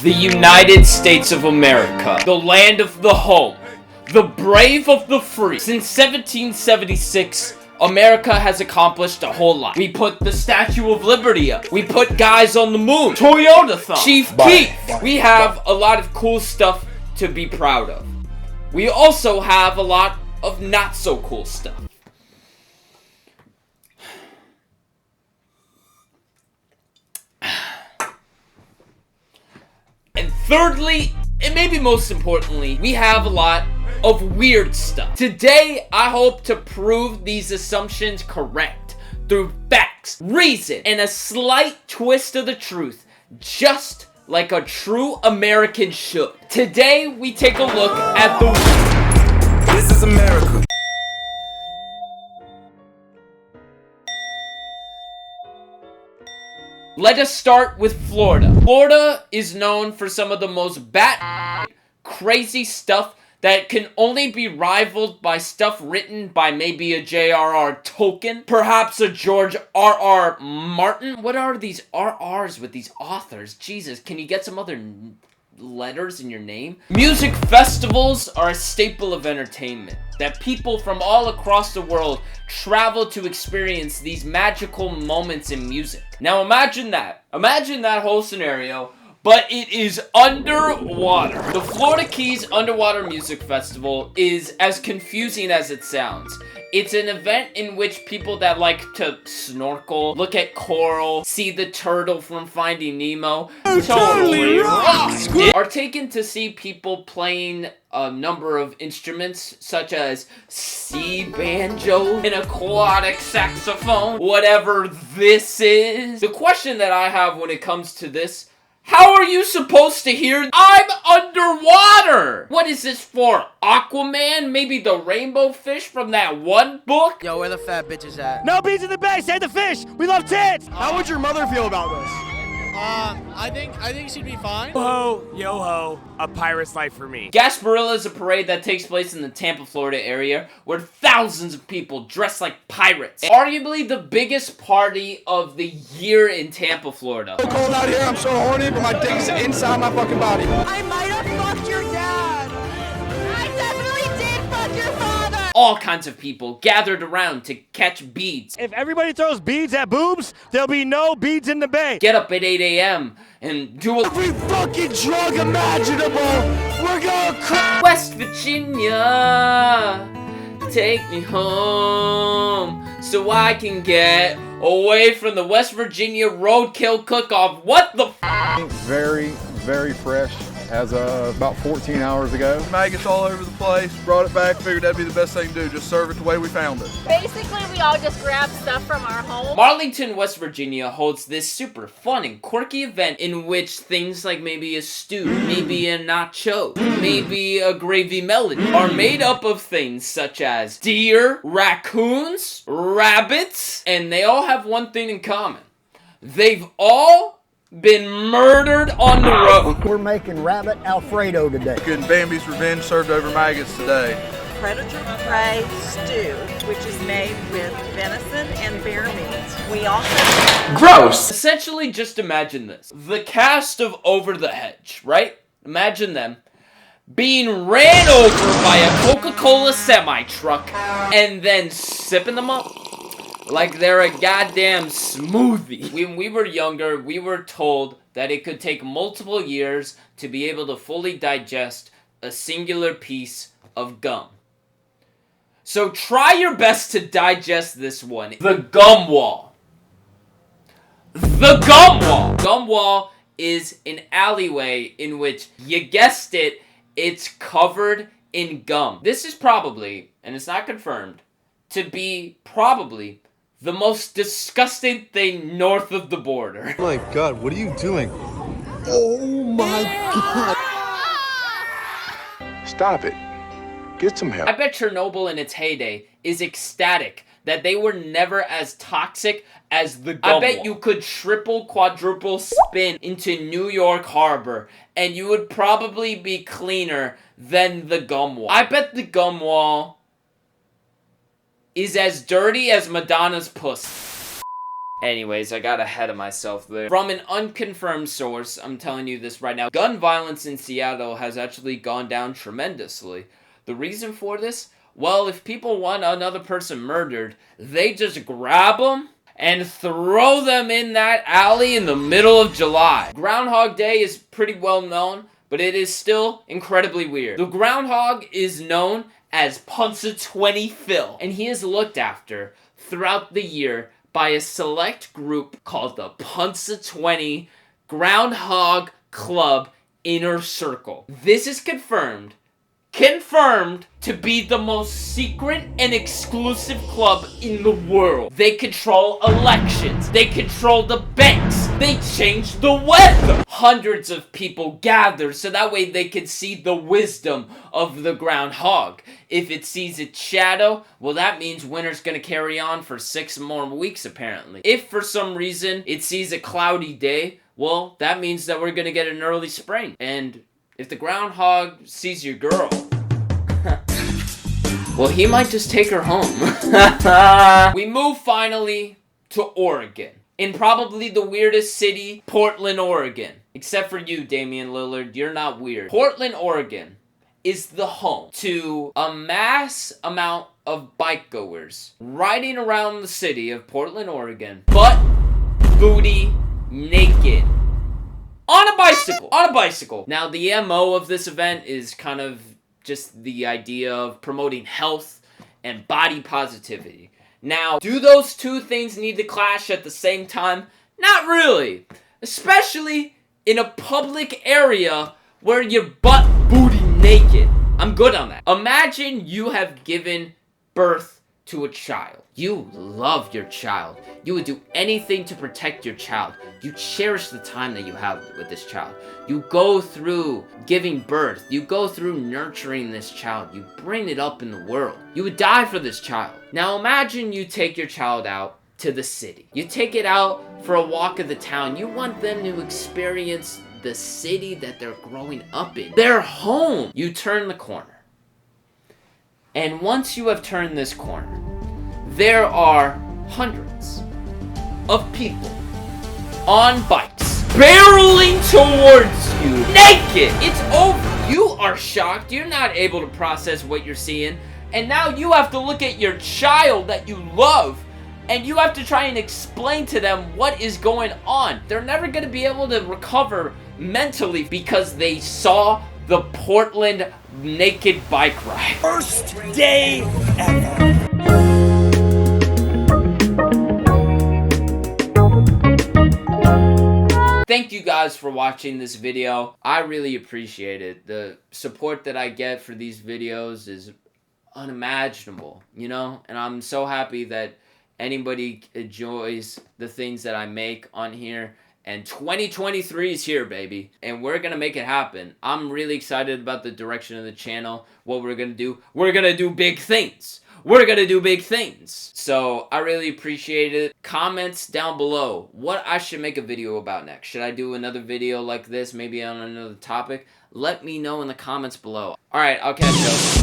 The United States of America, the land of the home, the brave of the free. Since 1776, America has accomplished a whole lot. We put the Statue of Liberty up. We put guys on the moon. Toyota-thon. Chief Keef. We have a lot of cool stuff to be proud of. We also have a lot of not so cool stuff. And thirdly, and maybe most importantly, we have a lot of weird stuff. Today, I hope to prove these assumptions correct through facts, reason, and a slight twist of the truth, just like a true American should. Today, we take a look at the... This is America. Let us start with Florida. Florida is known for some of the most crazy stuff that can only be rivaled by stuff written by maybe a J.R.R. Tolkien, perhaps a George R.R. Martin. What are these R.R.s with these authors? Jesus, can you get some other letters in your name? Music festivals are a staple of entertainment that people from all across the world travel to experience these magical moments in music. Now imagine that whole scenario, but it is underwater. The Florida Keys Underwater Music Festival is as confusing as it sounds. It's an event in which people that like to snorkel, look at coral, see the turtle from Finding Nemo, totally are taken to see people playing a number of instruments such as sea banjo, an aquatic saxophone, whatever this is. The question that I have when it comes to this: how are you supposed to hear I'm underwater? What is this for? Aquaman? Maybe the rainbow fish from that one book? Yo, where the fat bitches at? No beans in the bay, save the fish! We love tits! How would your mother feel about this? I think she'd be fine. Yo ho, a pirate's life for me. Gasparilla is a parade that takes place in the Tampa, Florida area where thousands of people dress like pirates. Arguably the biggest party of the year in Tampa, Florida. So cold out here, I'm so horny, but my dick's inside my fucking body. I might have fucked your dad. I definitely did fuck your father. All kinds of people gathered around to catch beads. If everybody throws beads at boobs, there'll be no beads in the bay. Get up at 8 a.m. and do Every fucking drug imaginable, we're gonna crack. West Virginia, take me home so I can get away from the West Virginia roadkill cook-off. What the f? Very, very fresh as of about 14 hours ago. Maggots all over the place, brought it back, figured that'd be the best thing to do, just serve it the way we found it. Basically, we all just grab stuff from our home. Marlington, West Virginia holds this super fun and quirky event in which things like maybe a stew, maybe a nacho, maybe a gravy melon are made up of things such as deer, raccoons, rabbits, and they all have one thing in common. They've all been murdered on the road. We're making rabbit Alfredo today. Getting Bambi's Revenge served over maggots today. Predator prey stew, which is made with venison and bear meat. We also... Gross! Essentially, just imagine this. The cast of Over the Hedge, right? Imagine them being ran over by a Coca-Cola semi-truck and then sipping them up like they're a goddamn smoothie. When we were younger, we were told that it could take multiple years to be able to fully digest a singular piece of gum. So try your best to digest this one. The gum wall. The gum wall. Gum wall is an alleyway in which, you guessed it, it's covered in gum. This is probably, and it's not confirmed, to be probably the most disgusting thing north of the border. Oh my god, what are you doing? Oh my god. Stop it. Get some help. I bet Chernobyl in its heyday is ecstatic that they were never as toxic as the gum wall. I bet you could triple, quadruple spin into New York Harbor and you would probably be cleaner than the gum wall. I bet the gum wall is as dirty as Madonna's puss. Anyways, I got ahead of myself there. From an unconfirmed source, I'm telling you this right now, gun violence in Seattle has actually gone down tremendously. The reason for this? Well, if people want another person murdered, they just grab them and throw them in that alley in the middle of July. Groundhog Day is pretty well known, but it is still incredibly weird. The groundhog is known as Punxsutawney Phil, and he is looked after throughout the year by a select group called the Punxsutawney Groundhog Club Inner Circle. This is confirmed to be the most secret and exclusive club in the world. They control elections. They control the banks. They change the weather. Hundreds of people gather so that way they can see the wisdom of the groundhog. If it sees its shadow, well, that means winter's gonna carry on for 6 more weeks apparently. If for some reason it sees a cloudy day, well, that means that we're gonna get an early spring. And if the groundhog sees your girl, well, he might just take her home. We move finally to Oregon. In probably the weirdest city, Portland, Oregon. Except for you, Damian Lillard, you're not weird. Portland, Oregon is the home to a mass amount of bike goers riding around the city of Portland, Oregon, butt booty naked. On a bicycle. Now, the MO of this event is kind of just the idea of promoting health and body positivity. Now, do those two things need to clash at the same time? Not really. Especially in a public area where you're butt booty naked. I'm good on that. Imagine you have given birth to a child. You love your child. You would do anything to protect your child. You cherish the time that you have with this child. You go through giving birth. You go through nurturing this child. You bring it up in the world. You would die for this child. Now imagine you take your child out to the city. You take it out for a walk of the town. You want them to experience the city that they're growing up in. Their home. You turn the corner. And once you have turned this corner, there are hundreds of people on bikes barreling towards you naked. It's over. You are shocked. You're not able to process what you're seeing. And now you have to look at your child that you love and you have to try and explain to them what is going on. They're never going to be able to recover mentally because they saw the Portland naked bike ride. First day ever. Thank you guys for watching this video. I really appreciate it. The support that I get for these videos is unimaginable, you know? And I'm so happy that anybody enjoys the things that I make on here. And 2023 is here, baby. And we're going to make it happen. I'm really excited about the direction of the channel. What we're going to do. We're going to do big things. We're going to do big things. So I really appreciate it. Comments down below what I should make a video about next. Should I do another video like this? Maybe on another topic? Let me know in the comments below. Alright, I'll catch you.